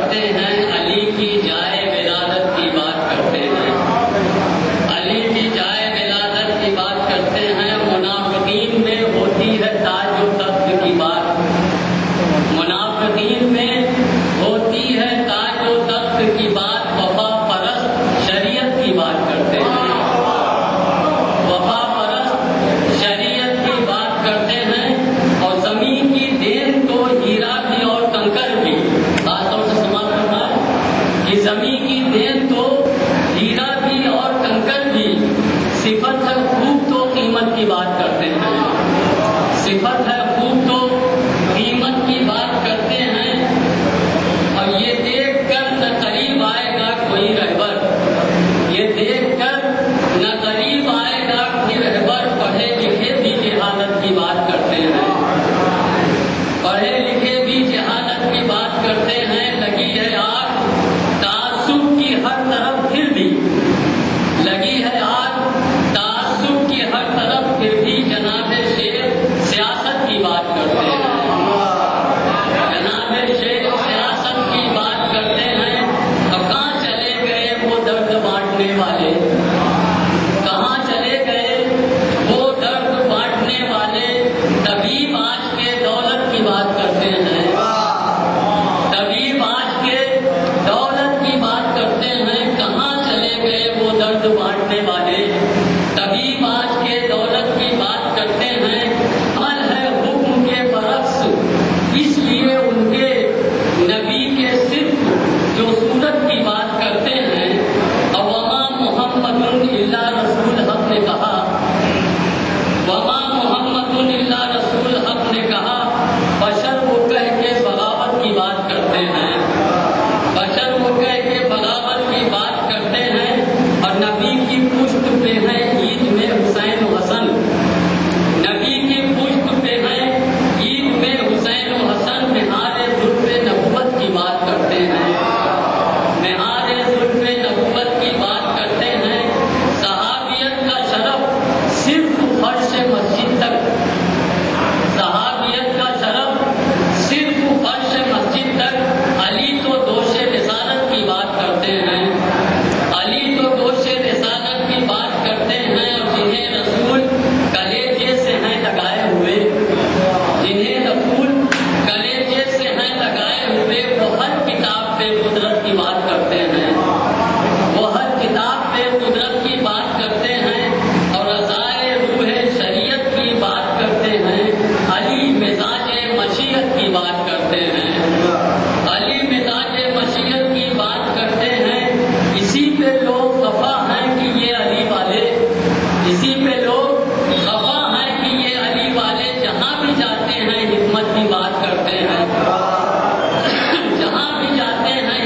करते हैं, अली की जाए विलादत की बात करते हैं, अली की जाए विलादत की बात करते हैं। मुनाफिकीन में होती है ताज व तख्त की बात, मुनाफिकीन में होती है ताज व तख्त की बात। वफा परस्त शरीयत की बात करते हैं, वफा परस्त शरीयत की बात करते हैं। और जमीन की देन तो हीरा भी और कंकर भी, बातों से समाप्त करना है कि जमीन की देन तो हीरा भी और कंकर भी। सिफत है खूब तो कीमत की बात करते हैं, सिफत है खूब तो कीमत की बात करते हैं। और ये देखकर न करीब आएगा कोई रहबर, ये देखकर न करीब आएगा कोई रहबर। पढ़े लिखे भी जहालत की बात करते हैं, पढ़े लिखे भी जहालत की बात करते हैं। लगी है आग तासुब की हर तरफ फिर भी, लगी है आग तासुब की हर तरफ फिर भी। जनाबे शेर सियासत की बात करते हैं, जनाबे शेर सियासत की बात करते हैं। अब कहाँ चले गए वो दर्द बांटने वाले, कहाँ चले गए वो दर्द बांटने वाले। तबीब आज के दौलत की बात करते हैं, तबीब आज के दौलत की बात करते हैं। कहाँ चले गए वो दर्द बांटने वाले, तबीब आज के दौलत की बात करते हैं। अमल है हुक्म के बरक्स, इसलिए उनके नबी के सिर्फ जो सूरत की बात करते हैं। और वमा मोहम्मदुन इल्ला रसूल हक ने कहा, वमा मोहम्मदुन इल्ला रसूल हक ने कहा। बशर वो कह के बगावत की बात करते हैं, बशर वो कह के बगावत की बात करते हैं। और नबी की पुश्त पे है ईद में हुसैन हसन, नबी की पुश्त पे है ईद में हुसैन हसन। निहारे जुल्फ़े नबुवत की बात करते हैं, निहारे जुल्फ़े नबुवत की बात करते हैं। सहाबियत का शरफ सिर्फ फर्श मस्जिद तक, सहाबियत का शरफ सिर्फ फर्श मस्जिद तक। अली तो दोषे रिसालत की बात करते हैं, अली तो दोषे रिसालत की बात करते हैं। और जिन्हें रसूल कलेजे से हैं लगाए हुए, जिन्हें रसूल कलेजे से हैं लगाए हुए, वो हर किताब पे कुदरत की बात करते हैं, वो हर किताब पे कुदरत की बात करते हैं। और रज़ाए रूह शरीयत की बात करते हैं। अली मिजाजे मशीयत की बात करते हैं, अली मिजाजे मशीयत की बात करते हैं। इसी पे लोग खफा हैं कि ये अली वाले, इसी पे लोग खफा हैं कि ये अली वाले। जहाँ भी जाते हैं हिकमत की बात करते हैं, जहाँ भी जाते हैं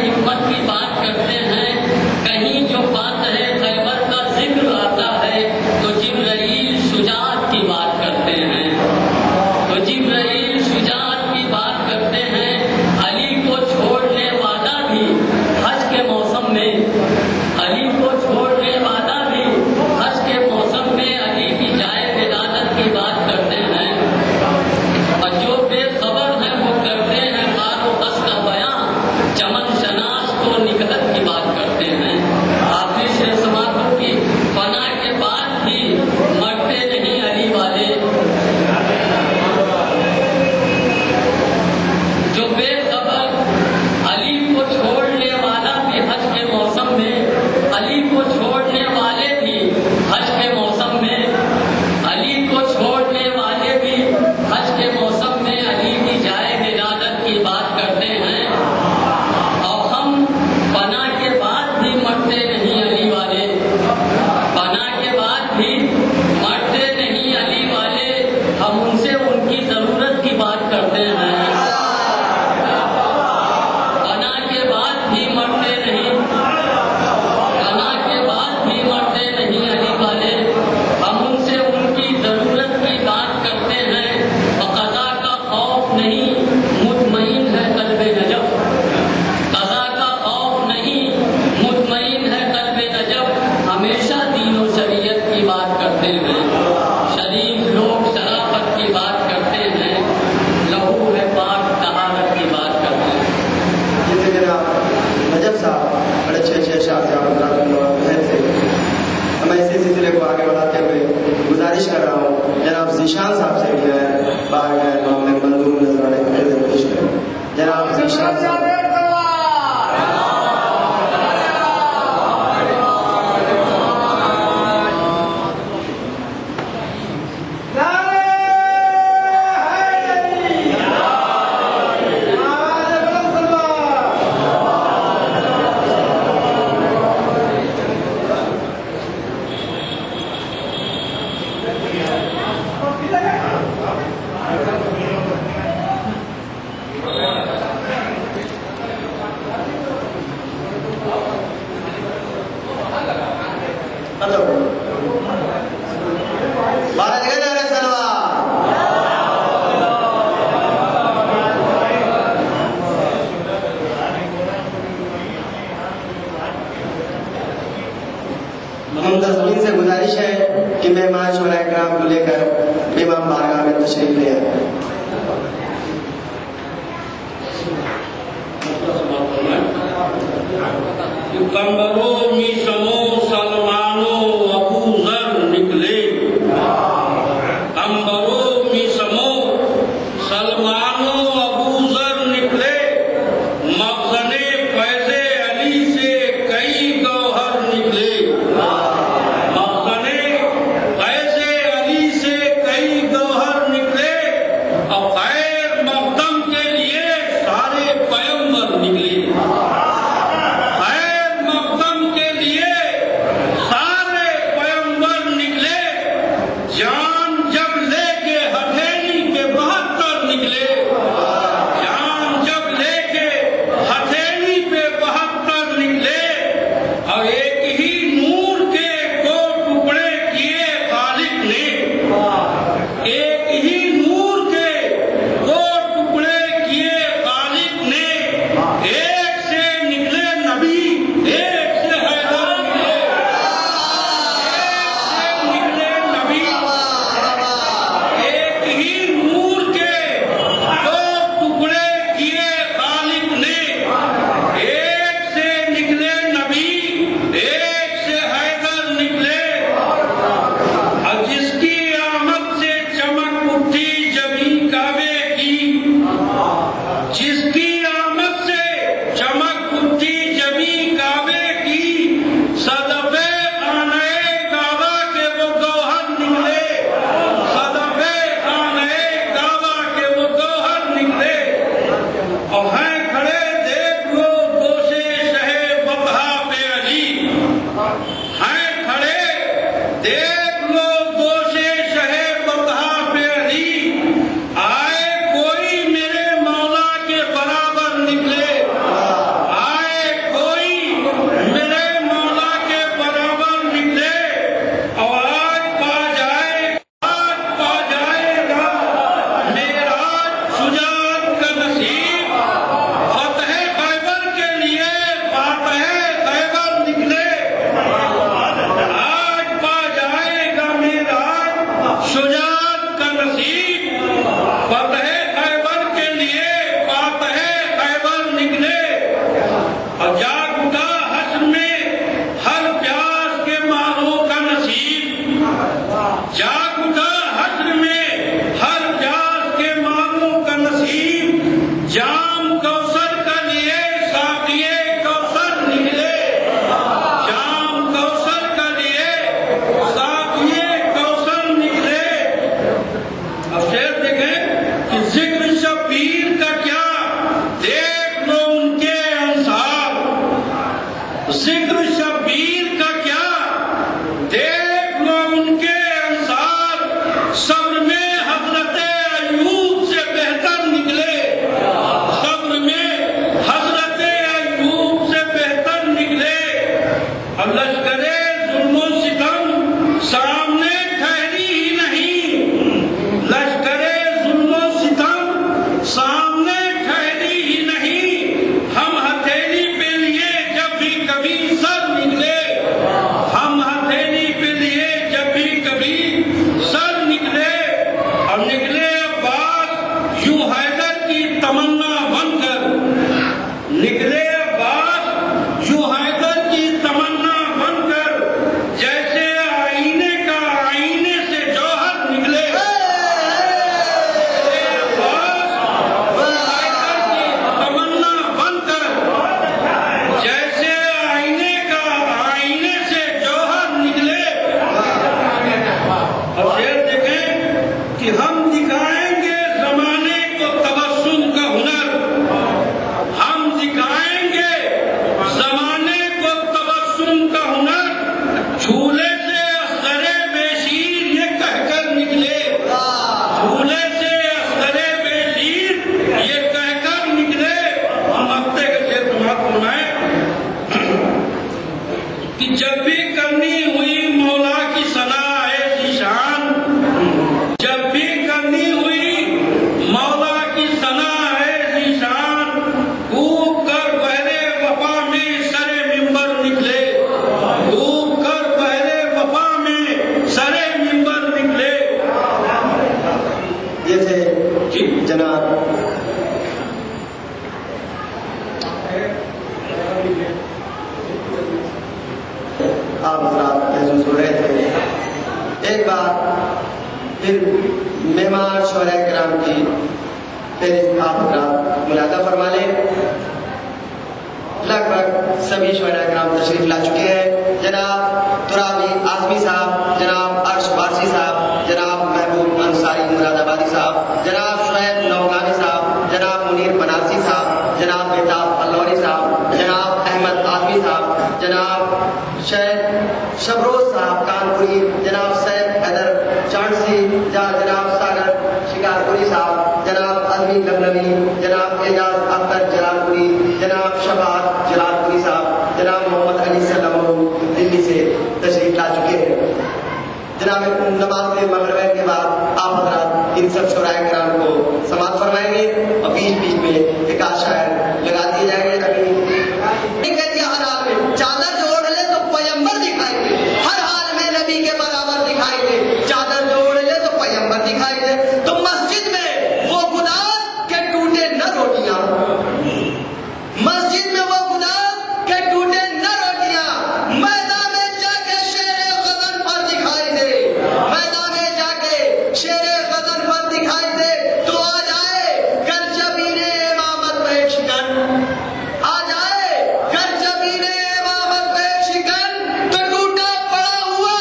इसी सिलसिले को आगे बढ़ाते हुए गुजारिश कर रहा हूँ जनाब जीशान साहब से भी है बाहर गए मामले मंजूर नजराने पेश करें। जनाब जीशान साहब। मुंतज़मीन से गुजारिश है कि मेहमान शुराए किराम को लेकर इमाम बारगाह में तशरीफ ले आए। कम्बरो मीसमो सलमानो अबू ज़र निकले, कम्बरो मीसमो सलमानो अबू ज़र निकले, मखज़ने फैज़े अली से कई गौहर निकले, मखज़ने फैज़े अली से कई गौहर निकले, और खैर मक़दम के लिए सारे पैगंबर निकले। आप हजरात महसूस हो रहे थे। एक बार फिर मेहमान शोहरे किराम की फिर आप हजरात मुलाका फरमा लें। लगभग सभी शोहरे किराम तशरीफ ला चुके हैं। जनाब तुराबी आजमी साहब, जनाब अर्श वारसी साहब, जनाब महबूब अंसारी मुरादाबादी साहब, जनाब शुएब नौगानी साहब, जनाब मुनीर बनारसी साहब, जनाब बेताब अल्लौरी साहब, जनाब अहमद आदमी साहब, जनाब शेख शबरोज साहब कानपुरी, जनाब सैयद हैदर चांसी, जनाब सागर शिकारपुरी साहब, जनाब अजमी लखनवी, जनाब एजाज अख्तर जलालपुरी, जनाब शबाज जलालपुरी साहब, जनाब मोहम्मद अली सल्लम दिल्ली से तशरीफ ला चुके हैं। जनाब नमाज में मगरिब के बाद आप हजरात इन सब शोहराए किराम को समाअत फरमाएंगे और बीच बीच में एक शायर लगा दिए जाएंगे। हर हाल में चादर जो ओढ़ ले तो पैगंबर दिखाई दे, हर हाल में नबी के बराबर दिखाई दे। चादर जो ओढ़ ले तो पैगंबर दिखाई दे। तो मस्जिद में वो गुलाब के टूटे न रोटियां, मस्जिद में वो गुलाब के टूटे न रोटियां, मैदान में जाके शेरे गजन पर दिखाई दे, मैदान में जाके शेरे गजन पर दिखाई दे। तो आ जाए कर जमीने इमामत पे शिकन, आ जाए कर जमीने इमामत पे शिकन। तो टूटा पड़ा हुआ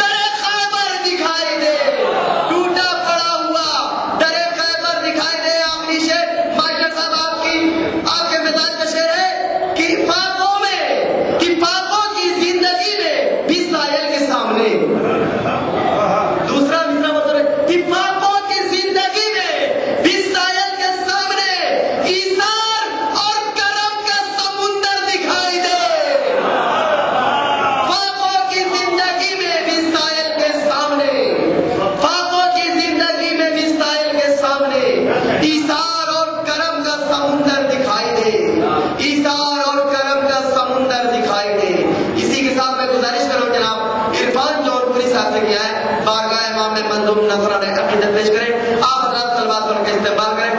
दरे खैबर दिखाई दे, टूटा पड़ा हुआ दरे खैबर दिखाई दे। आखिरी शेर मास्टर साहब आपके मैदान का शेर है कि पापों की जिंदगी में भी साहिल के सामने। दूसरा मिसरा मतलब कि पापों की जिंदगी में भी साहिल के सामने ईसार और करम का समुंदर दिखाई दे। पापों की जिंदगी में भी साहिल के सामने, पापों की जिंदगी में भी साहिल के सामने ईसार और करम का समुंदर दिखाई दे, ईसार और करम का समुंदर दिखाई दे। इसी के साथ मैं गुजारिश करूं जनाब इरफान जौनपुरी साहब से किया है बारगाह इमाम में मंजूम नजराने अकीदत पेश करें। आप हजरात सलवात पढ़ के इस्तेमाल करें।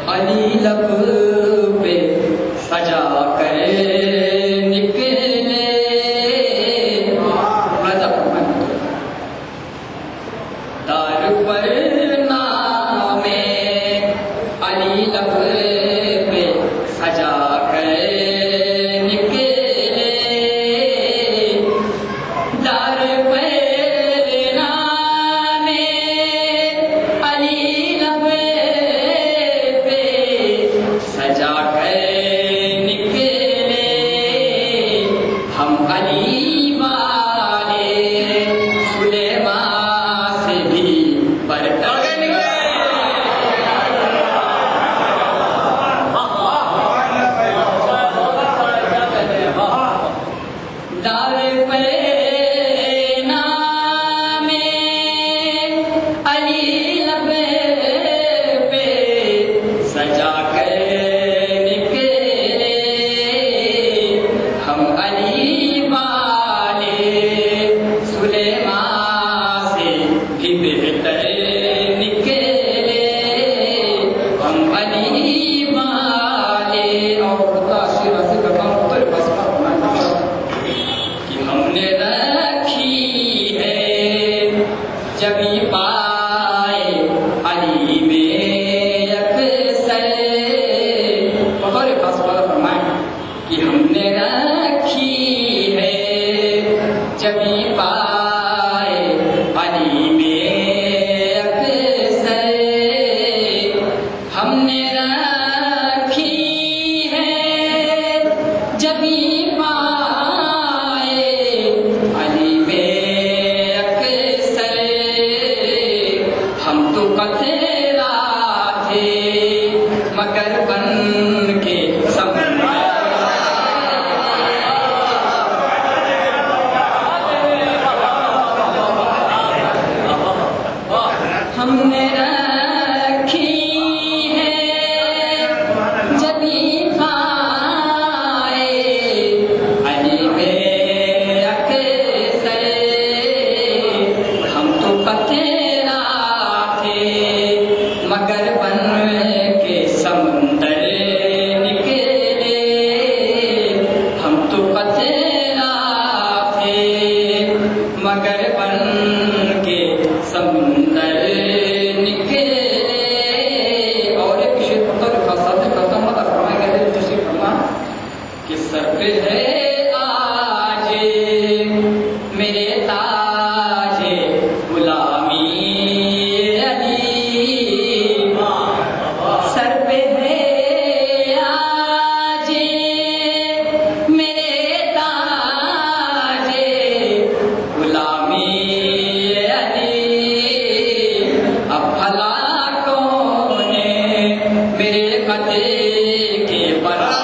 अली लब पे सजा करे निकले, दार पर नामे अली लब पे सजा करे निकले, दार पर नामे अली लब पे सजा कर निकले। हम अली वाले सुलेमा से भी बढ़कर निकले। दार पे नामे अली लब पे सजा कर निकले। हम अली वाले सुलेमा से भी बेहतर निकले। हम अली वाले और शिरा से करता हूँ तो बस कि हमने रखी है जबी पाए अली में अक्सर। बतौर खास बात फरमाए कि हमने रखी है जबी पाए अली में अक्सर। हमने रखी है जबी पाए अली में अक्सर। हम तो कतरा थे मगर बन के समझ पे है आज मेरे ताज गुलामी अली, सर पे है आज मेरे ताज गुलामी अली। अब भला कौन मेरे कदे के बराबर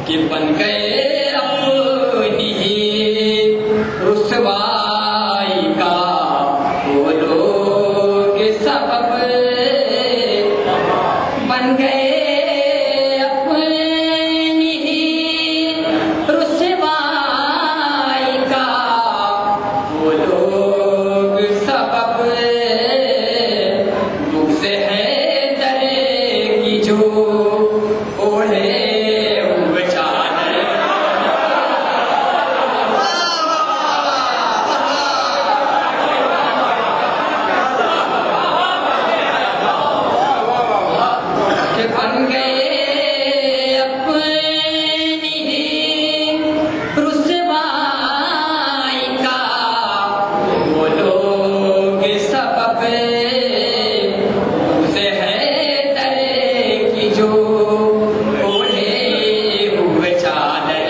कि बन गए अपनी ही रुसवाई का वो लोग सबब, बन गए अपनी ही रुसवाई का वो लोग सबब। दुख से है दरे की जो ओढ़े बन गए अपनी ही रुसवाई का वो लोग सबब, उसे है दरे की जो ओढ़े हुए चादर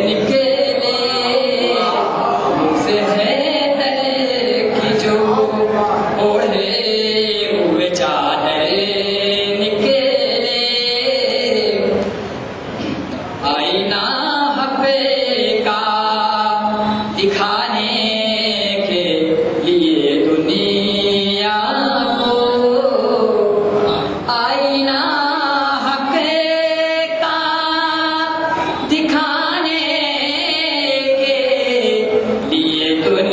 निकले, उसे है दरे की जो ओढ़े हुए चादर निकले। आईना हक़ का दिखाने के लिए दुनिया को, आईना हक़ का दिखाने के लिए दुनिया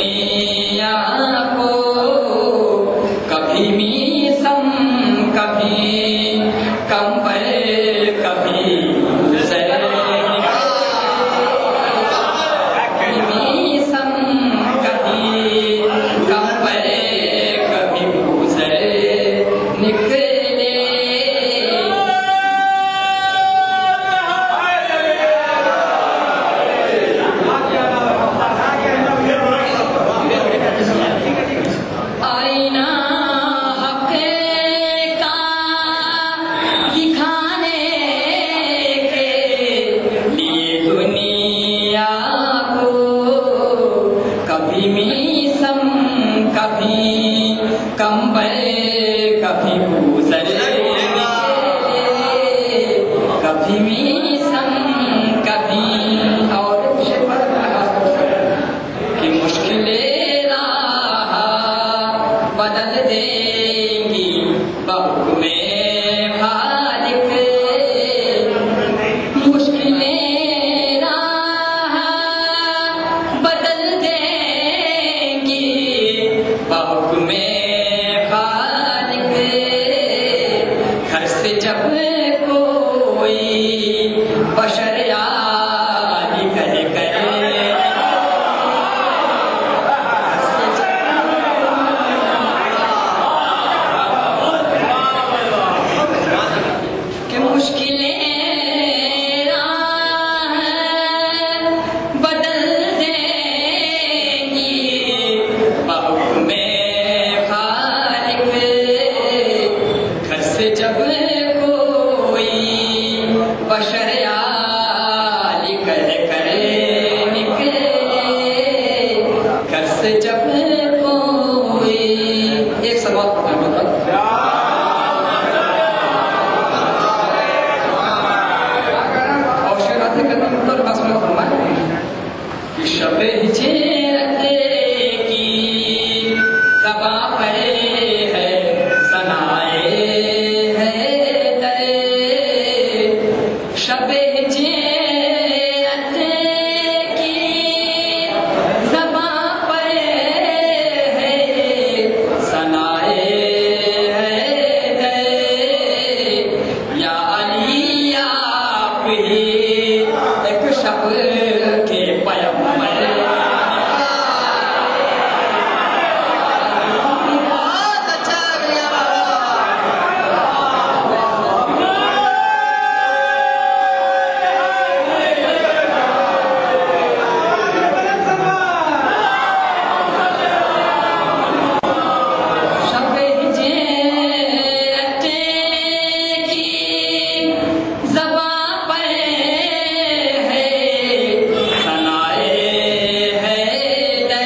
शब के पैगंबर बहुत अच्छा मियां शब हिजरत की ज़बां पर है सनाए हैदर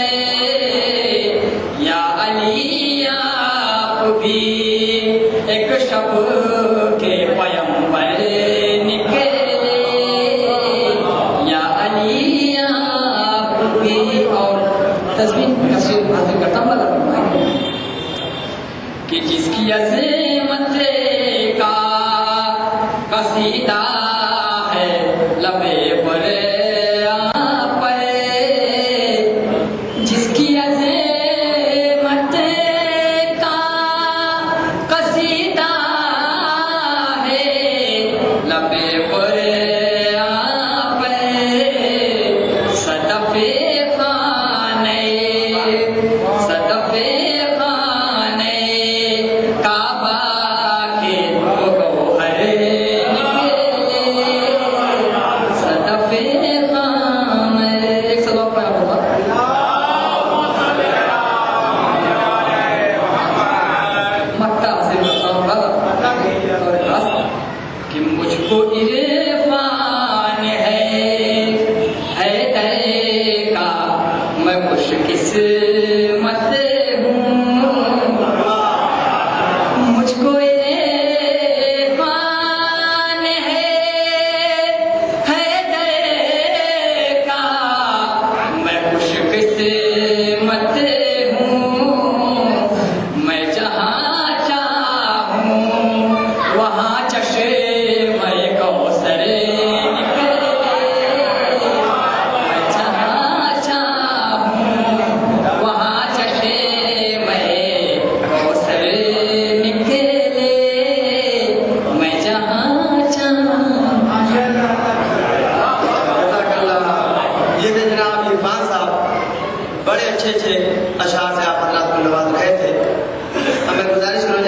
या अली आप भी एक शब के पैगंबर निकले या अली आप भी और तस्वीर हासिल करता हूँ कि जिसकी अज़मत का कसीदा है लबे पर जिसकी अज़मत का कसीदा है लबे पर सदफे खाने काबा के गौहर निकले सदफे खाने एक सदफ पर मक्का से कि मुझको इरफान है का मैं खुशकिस्मत हूँ मुझको इरफान है का मैं खुशकिस्मत हूँ मैं जहाँ चाहूँ वहाँ चश्मे कौसर निकले मैं जहाँ चाहूँ वहाँ चश्मे कौसर निकले मैं जहाँ चाहूँ ये थे जनाब इरफान साहब बड़े अच्छे अच्छे अशार से आप अल्लाह को नवाज रहे थे हमें गुजारिश करो